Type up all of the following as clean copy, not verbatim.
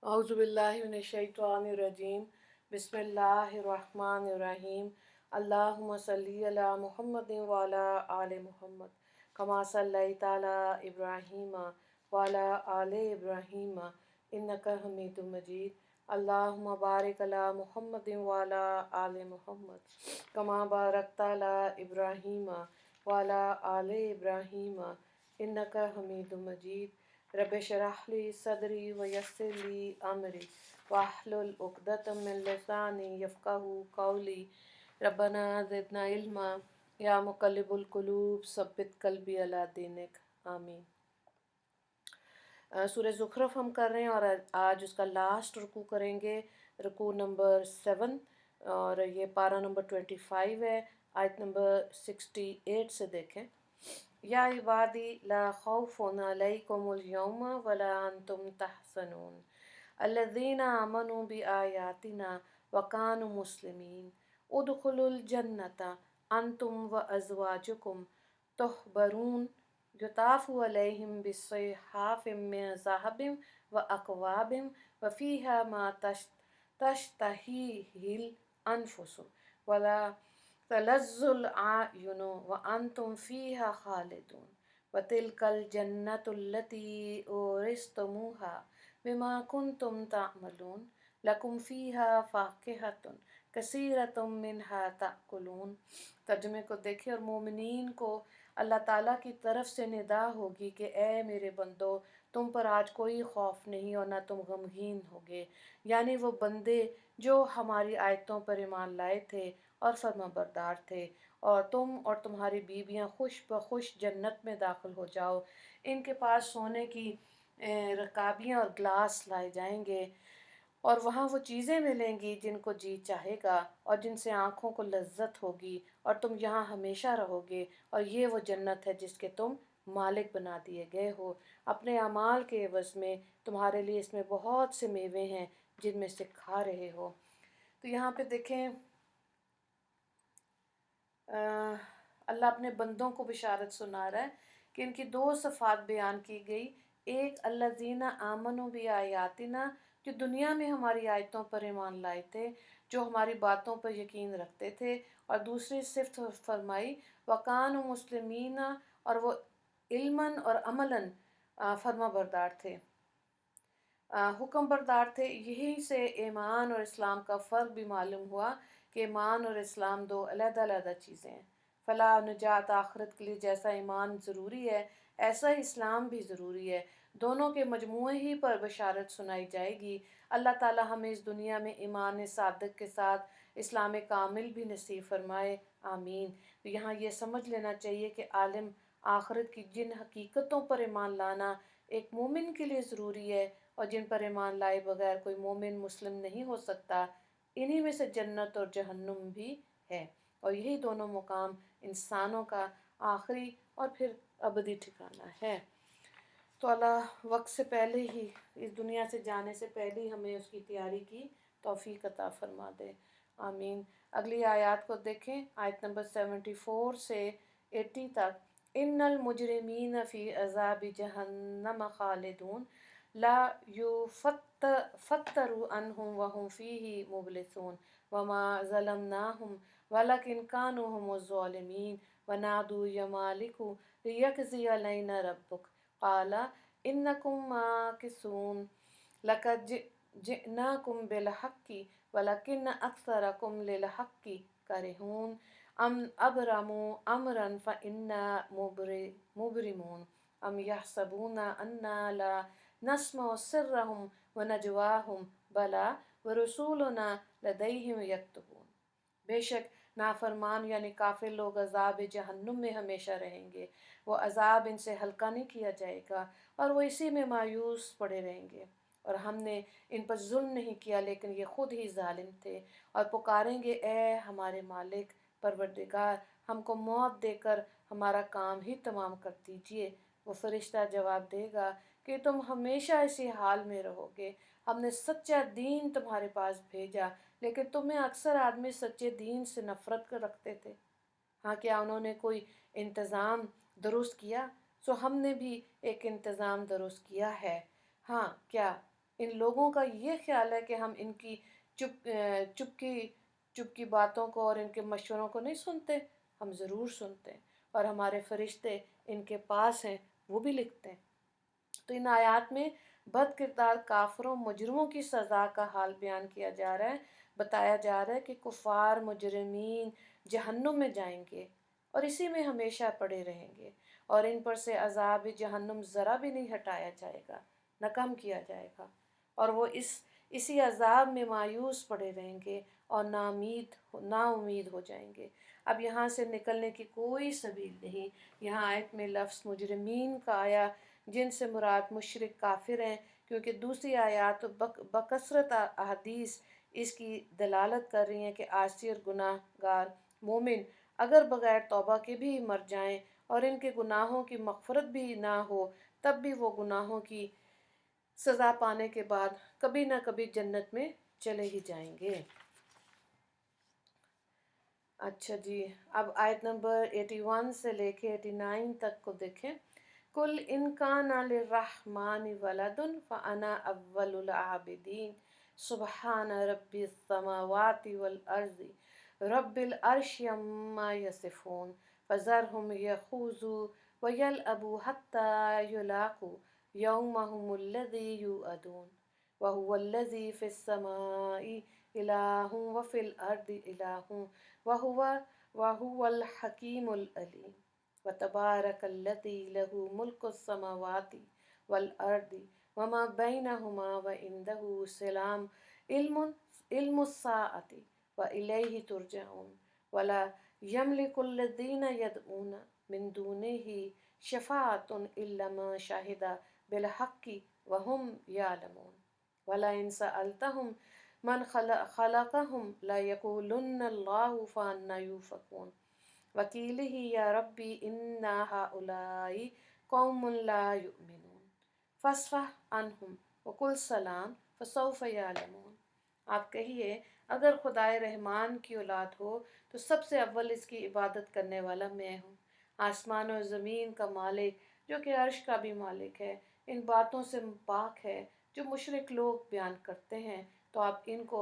औज़ुबिल्लाहिमिनश्शैतानिर्रजीम बिस्मिल्लाहिर्रहमानिर्रहीम अल्लाहुम्मा सल्ली अला मुहम्मदिन व अला आलि मुहम्मद कमा सल्लैता अला इब्राहीम व अला आलि इब्राहीम इन्नका हमीदुम मजीद अल्लाहुम्मा बारिक अला मुहम्मदिन व अला आलि मुहम्मद कमा बारकता अला इब्राहीम व अला आलि इब्राहीम इन्नका हमीदुम मजीद रब्बि शरह ली सदरी व यस्सिर ली अमरी वाहलुल उक़दतम मिन लिसानी यफ़क़हू क़ौली रब्बना ज़िदना इल्मा या मुक़ल्लिबुल क़ुलूब सब्बित क़ल्बी अला दीनिक आमीन। सूरह ज़ुख़रफ़ हम कर रहे हैं और आज उसका लास्ट रुकू करेंगे, रुकू नंबर 7, और ये पारा नंबर 25 है, आयत नंबर 68 से देखें। या इबादी ला खौफ़ुन अलैकुमुल यौमा वला अंतुम तहज़नून अल्लज़ीना आमनू बि आयातिना व कानू मुस्लिमीन उदखुलुल जन्नता अंतुम व अज़वाजुकुम तुहबरून युताफ़ु अलैहिम बिस्सिहाफ़िम मिन ज़हबिन व अकवाबिन व फ़ीहा मा तश्तहीहिल अनफुसु वला तलज़्ज़ुल आयुनु व अंतुम फ़ीहा खालिदून व तिलकल जन्नतुल्लती उरिस्तमुहा बिमा कुंतुम तामलून लकुम फ़ीहा फ़ाकिहतुन कसीरतुम मिन्हा ताकुलून। तर्जुमे को देखिए। और मोमिनीन को अल्लाह ताला की तरफ से निदा होगी कि ए मेरे बंदो, तुम पर आज कोई खौफ नहीं और ना तुम गमगीन होगे। यानी वो बंदे जो हमारी आयतों पर ईमान लाए थे और फर्माबरदार थे, और तुम और तुम्हारी बीवियां खुश बखुश जन्नत में दाखिल हो जाओ। इनके पास सोने की रकाबियाँ और ग्लास लाए जाएंगे और वहाँ वो चीज़ें मिलेंगी जिनको जी चाहेगा और जिनसे आँखों को लज्जत होगी, और तुम यहाँ हमेशा रहोगे। और ये वो जन्नत है जिसके तुम मालिक बना दिए गए हो। अपने अमाल के एवज़ में तुम्हारे लिए इसमें बहुत से मेवे हैं जिनमें से खा रहे हो। तो यहाँ पे देखें, अल्लाह अपने बंदों को बिशारत सुना रहा है कि इनकी दो सफ़ात बयान की गई। एक अल्लज़ीना आमनु बि आयातिना, जो दुनिया में हमारी आयतों पर ईमान लाए थे, जो हमारी बातों पर यकीन रखते थे। और दूसरी सिफ्त फरमाई वकान मुस्लिमीना, और वो इल्मन और अमलन फर्मा बरदार थे, हुक्म बरदार थे। यहीं से ईमान और इस्लाम का फ़र्क भी मालूम हुआ कि ईमान और इस्लाम दो अलग-अलग चीज़ें हैं। फ़लाह निजात आखिरत के लिए जैसा ईमान ज़रूरी है, ऐसा ही इस्लाम भी ज़रूरी है। दोनों के मजमूए ही पर बशारत सुनाई जाएगी। अल्लाह ताला हमें इस दुनिया में ईमान सादिक के साथ इस्लाम कामिल भी नसीब फरमाए, आमीन। तो यहाँ ये समझ लेना चाहिए कि आलिम आखिरत की जिन हकीकतों पर ईमान लाना एक मोमिन के लिए ज़रूरी है, और जिन पर ईमान लाए बगैर कोई मोमिन मुस्लिम नहीं हो सकता, इन्हीं में से जन्नत और जहन्नुम भी है। और यही दोनों मुकाम इंसानों का आखिरी और फिर अबदी ठिकाना है। तो अल्लाह वक्त से पहले ही, इस दुनिया से जाने से पहले ही हमें उसकी तैयारी की तौफीक अता फरमा दे, आमीन। अगली आयत को देखें, आयत नंबर 74 से 80 तक। इन्नल मुजरिमीन फ़ी अज़ाबि जहन्नम खालिदून ला युफ़त्तरु अन्हुम वहुम फ़ीही मुब्लिसून वमा ज़लमनाहुम वलकिन कानू हुमुज़ ज़ालिमीन वनादू या मालिकु लियक़ज़ी अलैना रब्बुक क़ाला इन्नकुम माकिसून लक़द जिअनाकुम बिल हक़्क़ि वलकिन्न अक्सरकुम लिल हक़्क़ि करिहून अम अबरमू अमरन फ़इन्ना मुबरिमून अम यहसबूना अन्ना ला नस्मउ सिर्रहुम व नजवाहुम बला व रसूलुना लदैहिम यक्तुबून। बेशक नाफरमान यानी काफिर लोग अज़ाब जहन्नुम में हमेशा रहेंगे। वो अज़ाब इनसे हल्का नहीं किया जाएगा और वो इसी में मायूस पड़े रहेंगे। और हमने इन पर जुल्म नहीं किया, लेकिन ये खुद ही जालिम थे। और पुकारेंगे, ए हमारे मालिक परवरदिगार, हमको मौत देकर हमारा काम ही तमाम कर दीजिए। वो फरिश्ता जवाब देगा कि तुम हमेशा इसी हाल में रहोगे। हमने सच्चा दीन तुम्हारे पास भेजा, लेकिन तुम्हें अक्सर आदमी सच्चे दीन से नफरत कर रखते थे। हाँ, क्या उन्होंने कोई इंतज़ाम दुरुस्त किया? सो हमने भी एक इंतज़ाम दुरुस्त किया है। हाँ, क्या ان لوگوں کا یہ خیال ہے کہ ہم ان کی چپ کی باتوں کو اور ان کے مشوروں کو نہیں سنتے؟ ہم ضرور سنتے ہیں، اور ہمارے فرشتے ان کے پاس ہیں، وہ بھی لکھتے ہیں۔ تو ان آیات میں بد کردار کافروں مجرموں کی سزا کا حال بیان کیا جا رہا ہے، بتایا جا رہا ہے کہ کفار مجرمین جہنم میں جائیں گے اور اسی میں ہمیشہ پڑے رہیں گے، اور ان پر سے عذاب جہنم ذرا بھی نہیں ہٹایا جائے گا، نہ کم کیا جائے گا، اور وہ اسی عذاب میں مایوس پڑے رہیں گے اور نا امید ہو جائیں گے۔ اب یہاں سے نکلنے کی کوئی سبیل نہیں۔ یہاں آیت میں لفظ مجرمین کا آیا، جن سے مراد مشرک کافر ہیں، کیونکہ دوسری آیات بکثرت احادیث اس کی دلالت کر رہی ہیں کہ عاصی اور گناہ گار مومن اگر بغیر توبہ کے بھی مر جائیں اور ان کے گناہوں کی مغفرت بھی نہ ہو، تب بھی وہ گناہوں کی سزا پانے کے بعد کبھی نہ کبھی جنت میں چلے ہی جائیں گے۔ اچھا جی، اب آیت نمبر 81 سے لے کے 89 تک کو دیکھیں۔ کل ان کان للرحمن ولد فانا اول العابدین سبحان رب السماوات والارض رب العرش عما یصفون فذرهم یخوضوا ویلعبوا حتی یلاقوا یومهم الذی یوعدون وهو الذی فی السماء الہ وفی الارض الہ وهو الحکیم العلیم وتبارک الذی لہ ملک السماوات والارض وما بینہما وعندہ علم الساعۃ والیہ ترجعون ولا یملک الذین یدعون من دونہ شفاعۃ الا من شہد بالحق وہم یعلمون ولئن سألتہم من خلقهم لیقولن اللہ فأنی یؤفکون وقیلہ یا ربی ان ہؤلاء قوم لا یؤمنون فاصفح عنہم وقل سلام فسوف یعلمون۔ آپ کہیے اگر خدائے رحمان کی اولاد ہو تو سب سے اول اس کی عبادت کرنے والا میں ہوں۔ آسمان و زمین کا مالک جو کہ عرش کا بھی مالک ہے ان باتوں سے پاک ہے جو مشرک لوگ بیان کرتے ہیں، تو آپ ان کو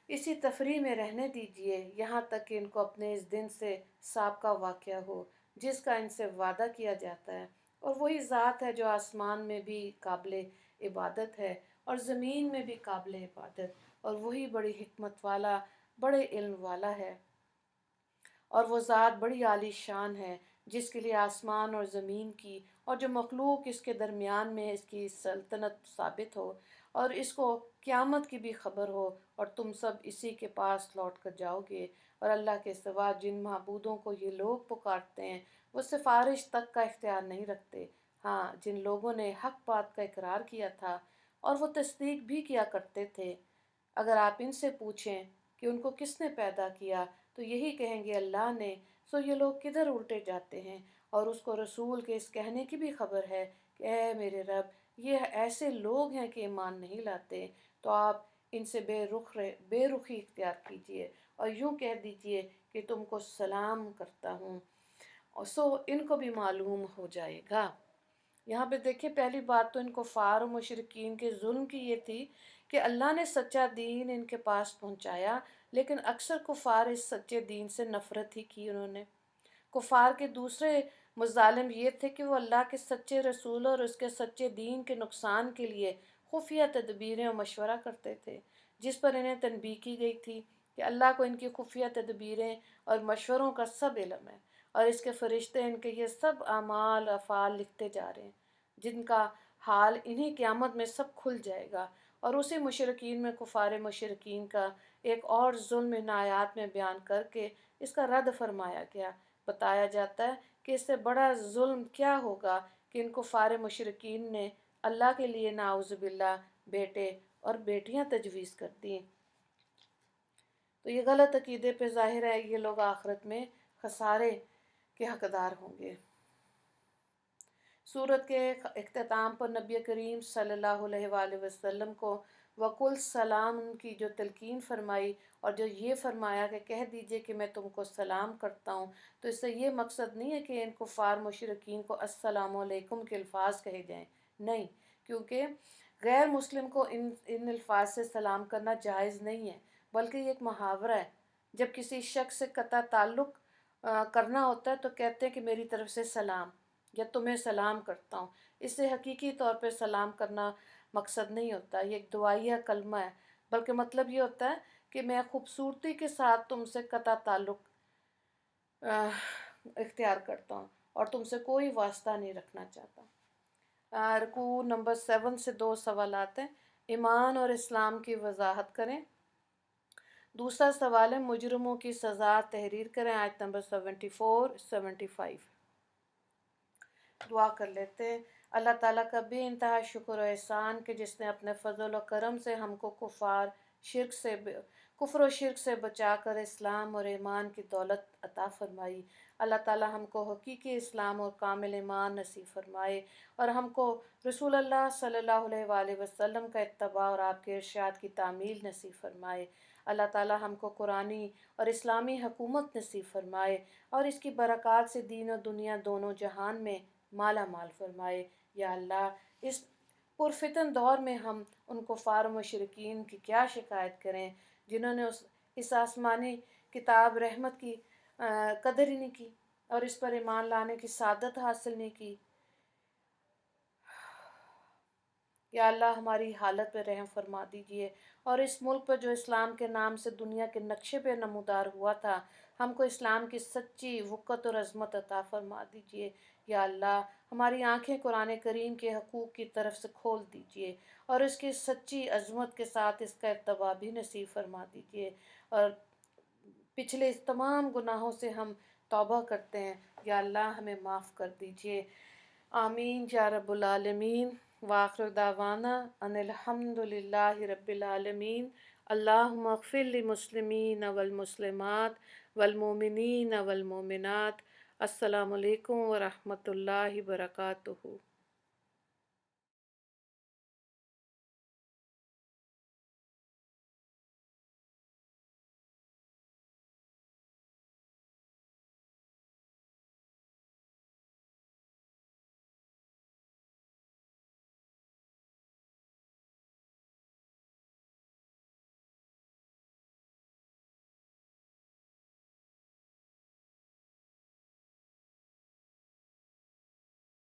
اسی تفریح میں رہنے دیجئے یہاں تک کہ ان کو اپنے اس دن سے سابقہ واقعہ ہو جس کا ان سے وعدہ کیا جاتا ہے، اور وہی ذات ہے جو آسمان میں بھی قابل عبادت ہے اور زمین میں بھی قابل عبادت، اور وہی بڑی حکمت والا، بڑے علم والا ہے، اور وہ ذات بڑی عالی شان ہے جس کے لیے آسمان اور زمین کی اور جو مخلوق اس کے درمیان میں اس کی سلطنت ثابت ہو، اور اس کو قیامت کی بھی خبر ہو، اور تم سب اسی کے پاس لوٹ کر جاؤ گے، اور اللہ کے سوا جن معبودوں کو یہ لوگ پکارتے ہیں وہ سفارش تک کا اختیار نہیں رکھتے۔ ہاں، جن لوگوں نے حق بات کا اقرار کیا تھا اور وہ تصدیق بھی کیا کرتے تھے، اگر آپ ان سے پوچھیں کہ ان کو کس نے پیدا کیا تو یہی کہیں گے اللہ نے، سو یہ لوگ کدھر الٹے جاتے ہیں۔ اور اس کو رسول کے اس کہنے کی بھی خبر ہے کہ اے میرے رب، یہ ایسے لوگ ہیں کہ ایمان نہیں لاتے، تو آپ ان سے بے رخی اختیار کیجئے اور یوں کہہ دیجئے کہ تم کو سلام کرتا ہوں، اور سو ان کو بھی معلوم ہو جائے گا۔ یہاں پہ دیکھیں، پہلی بات تو ان کفار و مشرکین کے ظلم کی یہ تھی کہ اللہ نے سچا دین ان کے پاس پہنچایا، لیکن اکثر کفار اس سچے دین سے نفرت ہی کی انہوں نے۔ کفار کے دوسرے مظالم یہ تھے کہ وہ اللہ کے سچے رسول اور اس کے سچے دین کے نقصان کے لیے خفیہ تدبیریں اور مشورہ کرتے تھے، جس پر انہیں تنبیہ کی گئی تھی کہ اللہ کو ان کی خفیہ تدبیریں اور مشوروں کا سب علم ہے، اور اس کے فرشتے ان کے یہ سب اعمال افعال لکھتے جا رہے ہیں جن کا حال انہی قیامت میں سب کھل جائے گا۔ اور اسی مشرکین میں کفار مشرکین کا ایک اور ظلم ان آیات میں بیان کر کے اس کا رد فرمایا گیا۔ بتایا جاتا ہے کہ اس سے بڑا ظلم کیا ہوگا کہ ان کفار مشرکین نے اللہ کے لیے نعوذ باللہ بیٹے اور بیٹیاں تجویز کر دیں۔ تو یہ غلط عقیدے پہ ظاہر ہے یہ لوگ آخرت میں خسارے کے حقدار ہوں گے۔ سورت کے اختتام پر نبی کریم صلی اللہ علیہ وآلہ وسلم کو وقل سلام کی جو تلقین فرمائی اور جو یہ فرمایا کہ کہہ دیجئے کہ میں تم کو سلام کرتا ہوں، تو اس سے یہ مقصد نہیں ہے کہ ان کفار مشرکین کو السلام علیکم کے الفاظ کہے جائیں، نہیں، کیونکہ غیر मुस्लिम को इन अल्फाज से सलाम करना जायज़ नहीं है, बल्कि ये एक मुहावरा है। जब किसी शख्स से कता ताल्लुक़ करना होता है तो कहते हैं कि मेरी तरफ से सलाम, या तुम्हें सलाम करता हूँ। इससे हकीकी तौर पे सलाम करना मकसद नहीं होता, ये एक दुआइया कलमा है, बल्कि मतलब ये होता है कि मैं खूबसूरती के साथ तुमसे कता ताल्लुक़ इख्तियार करता हूँ और तुमसे कोई वास्ता नहीं रखना चाहता। रुकू नंबर 7 से 2 सवाल आते हैं। ईमान और इस्लाम की वजाहत करें। दूसरा सवाल है मुजरमों की सज़ा तहरीर करें। आयत नंबर 74 75। दुआ कर लेते हैं। अल्लाह ताला का बेइंतहा शुक्र और एहसान कि जिसने अपने फ़ज़ल और करम से हमको कुफ्र और शिरक से बचा कर इस्लाम और ईमान की दौलत अता फ़रमाई। अल्लाह ताला हमको हकीकी इस्लाम और कामिल ईमान नसीब फ़रमाए और हमको रसूलुल्लाह सल्लल्लाहु अलैहि वसल्लम का इत्तबा और आपके इरशाद की तामील नसीब फ़रमाए। अल्लाह ताला हमको कुरानी और इस्लामी हुकूमत नसीब फ़रमाए और इसकी बरक़ात से दीन और दुनिया दोनों जहान में माला माल फरमाए। या अल्लाह, इस पुरफितन दौर में हम उन कुफ़ार मुशरिकीन की क्या शिकायत करें जिन्होंने इस आसमानी किताब रहमत की कदर ही नहीं की और इस पर ईमान लाने की सादत हासिल नहीं की। या अल्लाह, हमारी हालत पे रहम फरमा दीजिए और इस मुल्क पर जो इस्लाम के नाम से दुनिया के नक्शे पे नमूदार हुआ था, हमको इस्लाम की सच्ची वक़्त और अज़मत अता फरमा दीजिए। या अल्लाह, हमारी आँखें कुरान करीम के हकूक़ की तरफ से खोल दीजिए और इसकी सच्ची अज़मत के साथ इसका इत्तबा भी नसीब फरमा दीजिए और पिछले इस तमाम गुनाहों से हम तौबा करते हैं। या अल्लाह, हमें माफ़ कर दीजिए। आमीन या रब्बुल आलमीन। वाखिर दावाना अनिल हम्दुलिल्लाहि रब्बिल आलमीन। अल्लाहुम्मा अग़फ़िर लिल मुस्लिमीन वल मुस्लिमात वल मोमिनीन वल मोमिनात। अस्सलामु अलैकुम व रहमतुल्लाहि व बरकातुहू।